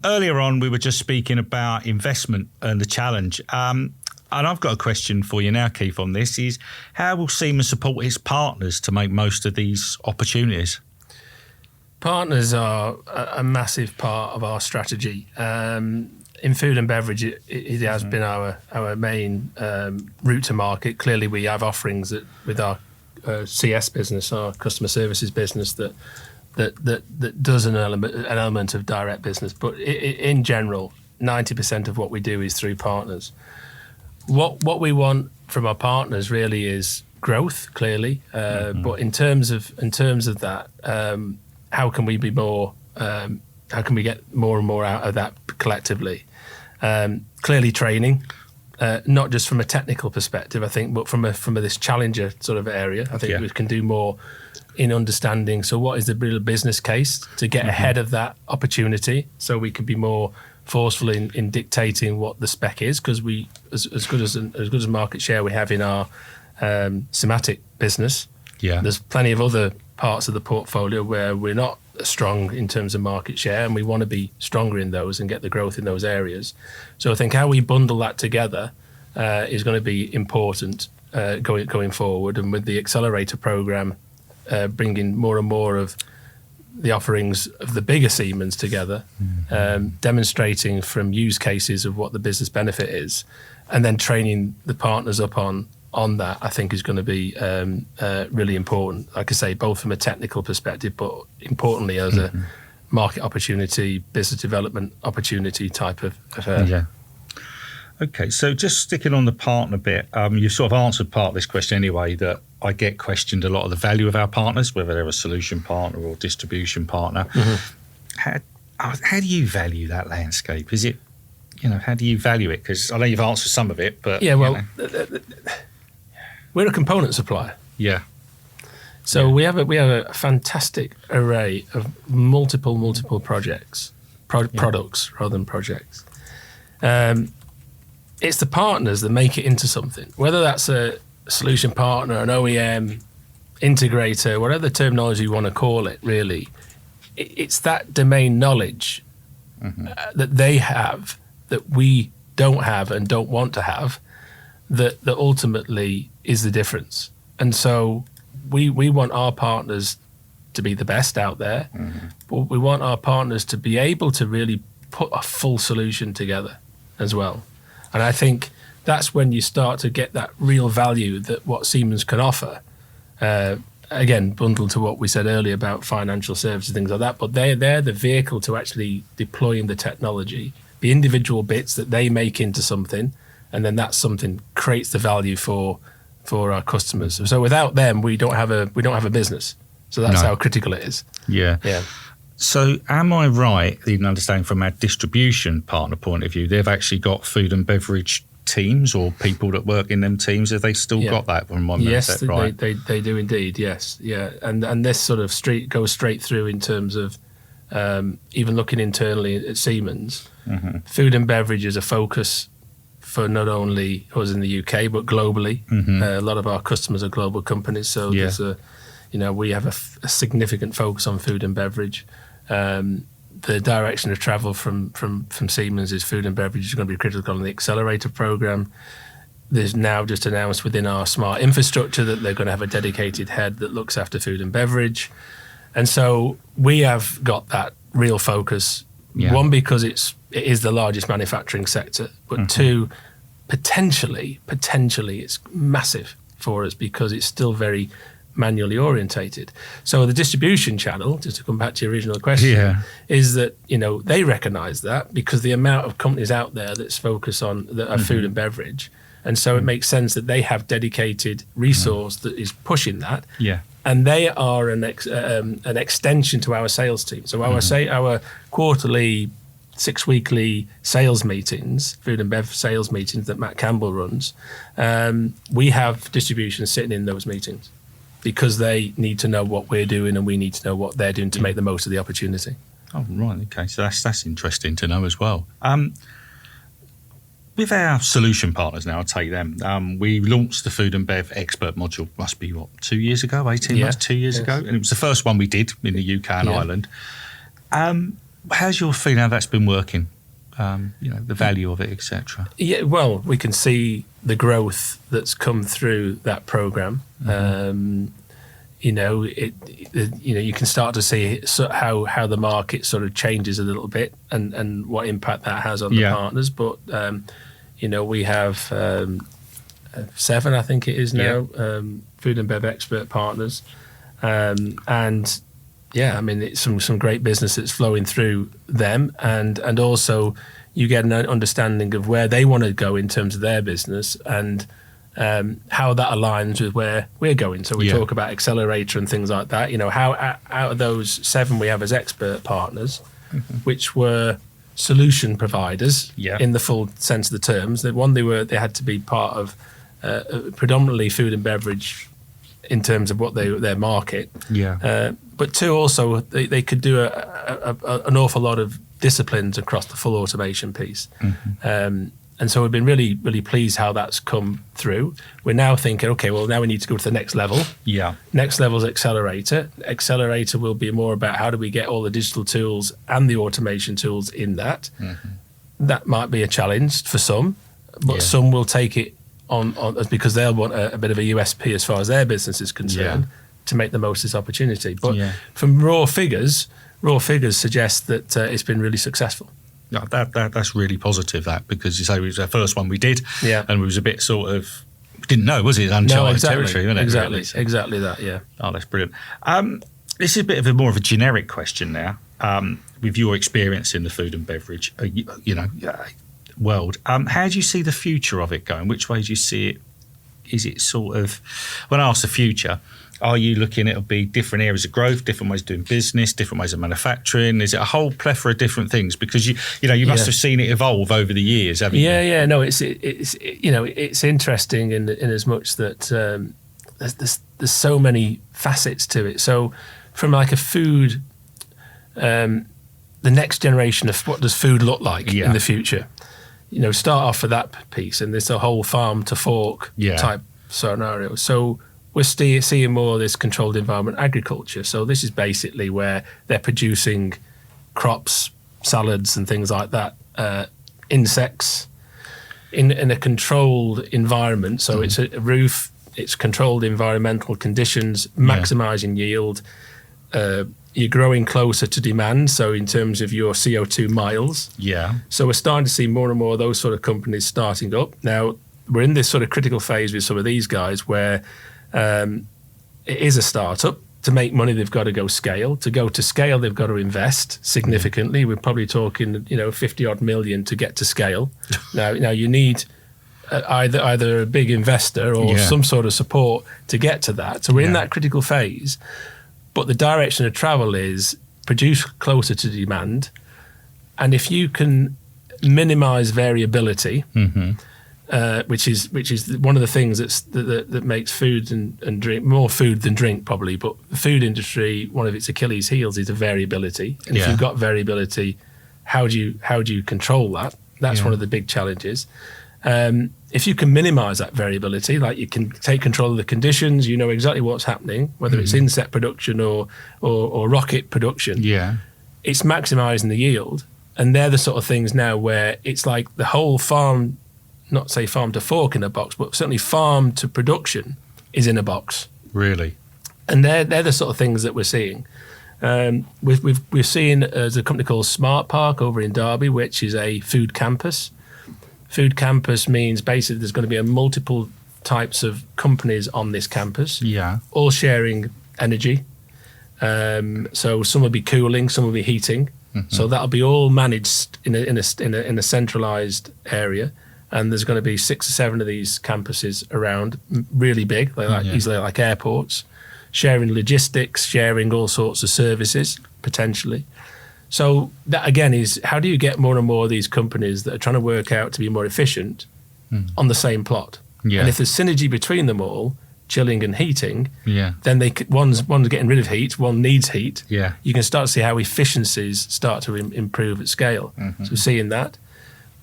earlier on, we were just speaking about investment and the challenge. And I've got a question for you now, Keith, on this is how will Siemens support its partners to make most of these opportunities? Partners are a massive part of our strategy. In food and beverage, it has been our main route to market. Clearly, we have offerings with our CS business, our customer services business, that does an element of direct business. But in general, 90% of what we do is through partners. What we want from our partners really is growth, clearly. But in terms of that, how can we be more? How can we get more and more out of that collectively? Clearly, training, not just from a technical perspective, I think, but from this challenger sort of area. I think we can do more in understanding. So, what is the real business case to get ahead of that opportunity? So we can be more forceful in dictating what the spec is, because we, as good as market share we have in our Simatic business. Yeah, there's plenty of other parts of the portfolio where we're not strong in terms of market share, and we want to be stronger in those and get the growth in those areas. So I think how we bundle that together is going to be important going forward. And with the accelerator program, bringing more and more of the offerings of the bigger Siemens together, demonstrating from use cases of what the business benefit is, and then training the partners up on that, I think is going to be really important. Like I say, both from a technical perspective, but importantly as a market opportunity, business development opportunity type of affair. Yeah. Okay, so just sticking on the partner bit, you sort of answered part of this question anyway, that I get questioned a lot of the value of our partners, whether they're a solution partner or distribution partner. How do you value that landscape? Is it, how do you value it? Because I know you've answered some of it, but... Yeah, well... We're a component supplier. Yeah. So we have a fantastic array of multiple projects, products rather than projects. It's the partners that make it into something, whether that's a solution partner, an OEM, integrator, whatever terminology you want to call it, really. It's that domain knowledge that they have that we don't have and don't want to have, that ultimately is the difference. And so we want our partners to be the best out there, but we want our partners to be able to really put a full solution together as well. And I think that's when you start to get that real value that what Siemens can offer. Again, bundled to what we said earlier about financial services, things like that, but they're the vehicle to actually deploying the technology, the individual bits that they make into something, and then that something creates the value for our customers. So without them, we don't have a business. So that's how critical it is. Yeah. Yeah. So am I right in understanding from our distribution partner point of view, they've actually got food and beverage teams or people that work in them teams? Have they still got that from one Yes, right? they do indeed. Yes, yeah, and this sort of goes straight through in terms of even looking internally at Siemens. Food and beverage is a focus for not only us in the UK but globally. A lot of our customers are global companies, so there's we have a significant focus on food and beverage. The direction of travel from Siemens is food and beverage is going to be critical on the accelerator program. There's now just announced within our smart infrastructure that they're going to have a dedicated head that looks after food and beverage. And so we have got that real focus. One, because it is the largest manufacturing sector, but two, potentially it's massive for us because it's still very manually orientated. So the distribution channel, just to come back to your original question, is that they recognise that because the amount of companies out there that's focused on that are food and beverage, and so it makes sense that they have dedicated resource that is pushing that. Yeah. And they are an extension to our sales team. So our quarterly, 6-weekly sales meetings, food and bev sales meetings that Matt Campbell runs, we have distribution sitting in those meetings because they need to know what we're doing and we need to know what they're doing to make the most of the opportunity. Oh, right. Okay. So that's interesting to know as well. With our solution partners now, I'll take them. We launched the Food and Bev Expert module, must be, 2 years ago, 18 months, 2 years ago? And it was the first one we did in the UK and Ireland. how's your feeling how that's been working? The value of it, etc. Yeah, well, we can see the growth that's come through that program. You can start to see how the market sort of changes a little bit and what impact that has on the partners. But we have 7, I think it is now, food and bev expert partners, and yeah, I mean, it's some great business that's flowing through them, and also you get an understanding of where they want to go in terms of their business and how that aligns with where we're going. So we talk about accelerator and things like that. How out of those 7 we have as expert partners, which were solution providers in the full sense of the terms. They had to be part of predominantly food and beverage in terms of what their market. But 2 also they could do an awful lot of disciplines across the full automation piece. And so we've been really, really pleased how that's come through. We're now thinking, okay, well, now we need to go to the next level. Next level is accelerator. Accelerator will be more about how do we get all the digital tools and the automation tools in that. That might be a challenge for some, but some will take it on because they'll want a bit of a USP as far as their business is concerned to make the most of this opportunity. But from raw figures suggest that it's been really successful. No, that's really positive, because you say it was our first one we did, and we was a bit sort of didn't know, was it? Uncharted territory, wasn't it? Exactly, really? So, exactly that. Yeah. Oh, that's brilliant. This is a bit of more of a generic question now. With your experience in the food and beverage, world, how do you see the future of it going? Which way do you see it? Is it sort of, when I ask the future, are you looking it'll be different areas of growth, different ways of doing business, different ways of manufacturing? Is it a whole plethora of different things? Because you must have seen it evolve over the years, haven't you? Yeah. No, it's interesting in as much that there's so many facets to it. So from like a food, the next generation of what does food look like in the future? Start off with that piece, and there's a whole farm to fork type scenario. So we're seeing more of this controlled environment agriculture. So this is basically where they're producing crops, salads and things like that, insects in a controlled environment. So it's a roof, it's controlled environmental conditions, maximising yield. You're growing closer to demand, so in terms of your CO2 miles. So we're starting to see more and more of those sort of companies starting up. Now, we're in this sort of critical phase with some of these guys where it is a startup. To make money, they've got to go scale. To go to scale, they've got to invest significantly. We're probably talking, 50-odd million to get to scale. Now you need either a big investor or some sort of support to get to that. So we're in that critical phase. But the direction of travel is produce closer to demand. And if you can minimize variability, which is one of the things that makes food and drink, more food than drink probably, but the food industry, one of its Achilles heels is the variability. And if you've got variability, how do you control that? That's one of the big challenges. If you can minimize that variability, like you can take control of the conditions, you know exactly what's happening, whether it's insect production or rocket production, it's maximizing the yield. And they're the sort of things now where it's like the whole farm, not say farm to fork in a box, but certainly farm to production is in a box. Really? And they're the sort of things that we're seeing. We're seeing there's a company called Smart Park over in Derby, which is a food campus. Food campus means basically there's going to be multiple types of companies on this campus, all sharing energy. So some will be cooling, some will be heating. So that'll be all managed in a centralized area. And there's going to be 6 or 7 of these campuses around, really big, easily like airports, sharing logistics, sharing all sorts of services potentially. So that again is how do you get more and more of these companies that are trying to work out to be more efficient on the same plot? And if there's synergy between them all, chilling and heating, then one's getting rid of heat, one needs heat. You can start to see how efficiencies start to improve at scale. So we're seeing that.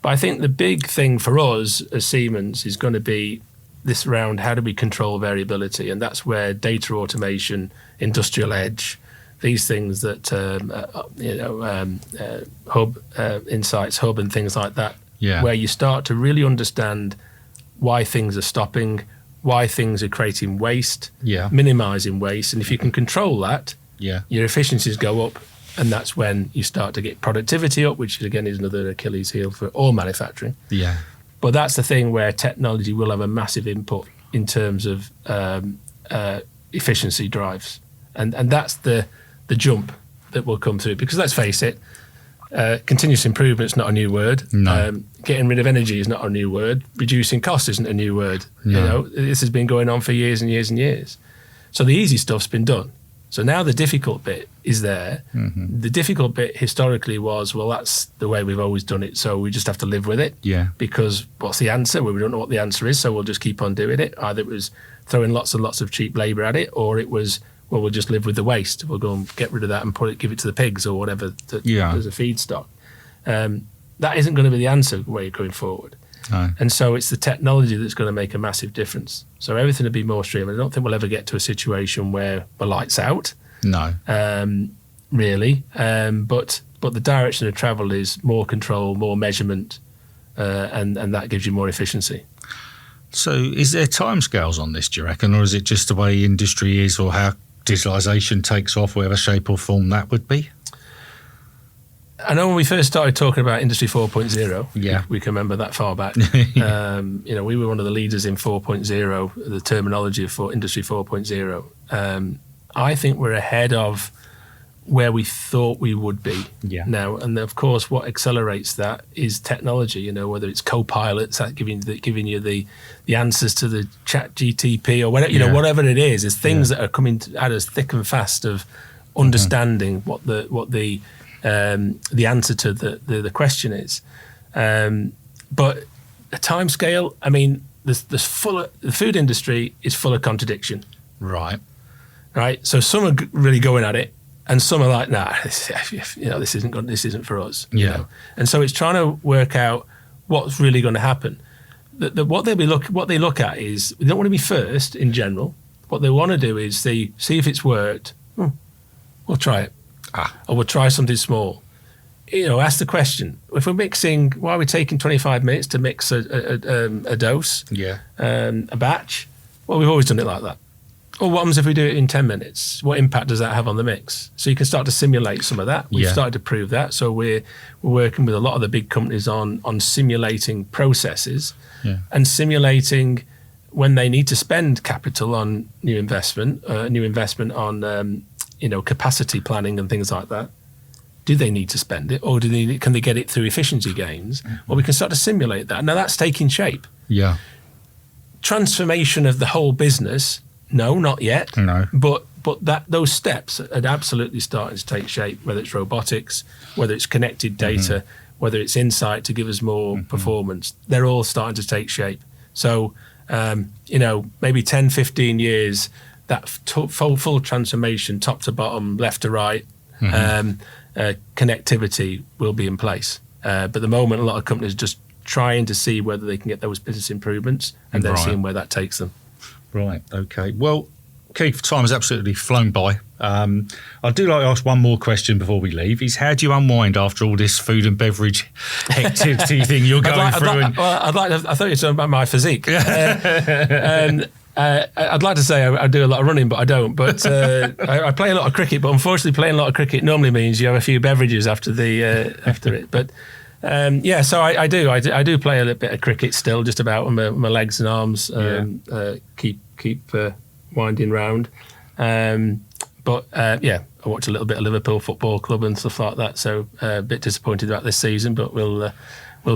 But I think the big thing for us as Siemens is going to be this round, how do we control variability? And that's where data automation, industrial edge, these things that Hub, Insights Hub, and things like that, where you start to really understand why things are stopping, why things are creating waste, minimizing waste, and if you can control that, your efficiencies go up, and that's when you start to get productivity up, which again is another Achilles heel for all manufacturing. But that's the thing where technology will have a massive input in terms of efficiency drives, and that's the jump that will come through. Because let's face it, continuous improvement is not a new word. Getting rid of energy is not a new word. Reducing costs isn't a new word. This has been going on for years and years and years. So the easy stuff's been done. So now the difficult bit is there. The difficult bit historically was, well, that's the way we've always done it, so we just have to live with it. Because what's the answer? Well, we don't know what the answer is, so we'll just keep on doing it. Either it was throwing lots and lots of cheap labour at it, or it was, well, we'll just live with the waste. We'll go and get rid of that and give it to the pigs or whatever as a feedstock. That isn't going to be the answer way going forward. And so it's the technology that's going to make a massive difference. So everything will be more streamlined. I don't think we'll ever get to a situation where we're lights out. Really. But the direction of travel is more control, more measurement, and that gives you more efficiency. So is there timescales on this, do you reckon, or is it just the way industry is, or how digitalisation takes off, whatever shape or form that would be? I know when we first started talking about Industry 4.0, we can remember that far back. We were one of the leaders in 4.0, the terminology for Industry 4.0. I think we're ahead of where we thought we would be now. And of course, what accelerates that is technology, whether it's co-pilots that giving you the answers to the chat GTP or whatever, whatever it is things that are coming at us thick and fast of understanding what the answer to the question is. But a time scale, I mean, the food industry is full of contradiction. Right. So some are really going at it, and some are like, nah, this isn't for us. And so it's trying to work out what's really going to happen. What they look at is, they don't want to be first in general. What they want to do is see if it's worked. We'll try it. Or we'll try something small. Ask the question, if we're mixing, why are we taking 25 minutes to mix a dose, a batch? Well, we've always done it like that. Or what happens if we do it in 10 minutes? What impact does that have on the mix? So you can start to simulate some of that. We've started to prove that. So we're working with a lot of the big companies on simulating processes and simulating when they need to spend capital on new investment on capacity planning and things like that. Do they need to spend it, or can they get it through efficiency gains? Well, we can start to simulate that. Now that's taking shape. Transformation of the whole business, no, not yet. No. But those steps are absolutely starting to take shape, whether it's robotics, whether it's connected data, whether it's insight to give us more performance. They're all starting to take shape. So, maybe 10, 15 years, that full transformation, top to bottom, left to right, connectivity will be in place. But at the moment, a lot of companies are just trying to see whether they can get those business improvements and then seeing where that takes them. Right. Okay. Well, Keith, time has absolutely flown by. I do like to ask one more question before we leave. Is how do you unwind after all this food and beverage activity thing you're going through? I thought you were talking about my physique. I'd like to say I do a lot of running, but I don't. But I play a lot of cricket. But unfortunately, playing a lot of cricket normally means you have a few beverages after it. But so I do play a little bit of cricket still, just about on my legs and arms. Keep winding round. But I watch a little bit of Liverpool Football Club and stuff like that. So a bit disappointed about this season, but we'll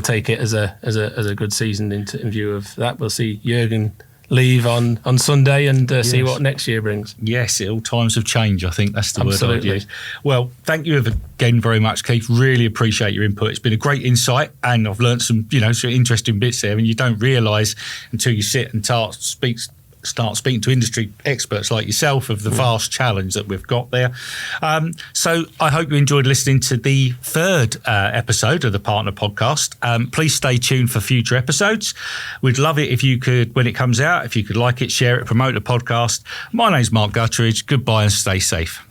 take it as a good season in view of that. We'll see Jurgen leave on Sunday and see what next year brings. Yes, all times have changed. I think that's the word I'd use. Well, thank you again very much, Keith. Really appreciate your input. It's been a great insight, and I've learned some interesting bits there, and you don't realise until you sit and start speaking to industry experts like yourself of the vast challenge that we've got there. So I hope you enjoyed listening to the third episode of the Partner Podcast. Please stay tuned for future episodes. We'd love it if you could, when it comes out, if you could like it, share it, promote the podcast. My name's Mark Gutteridge. Goodbye and stay safe.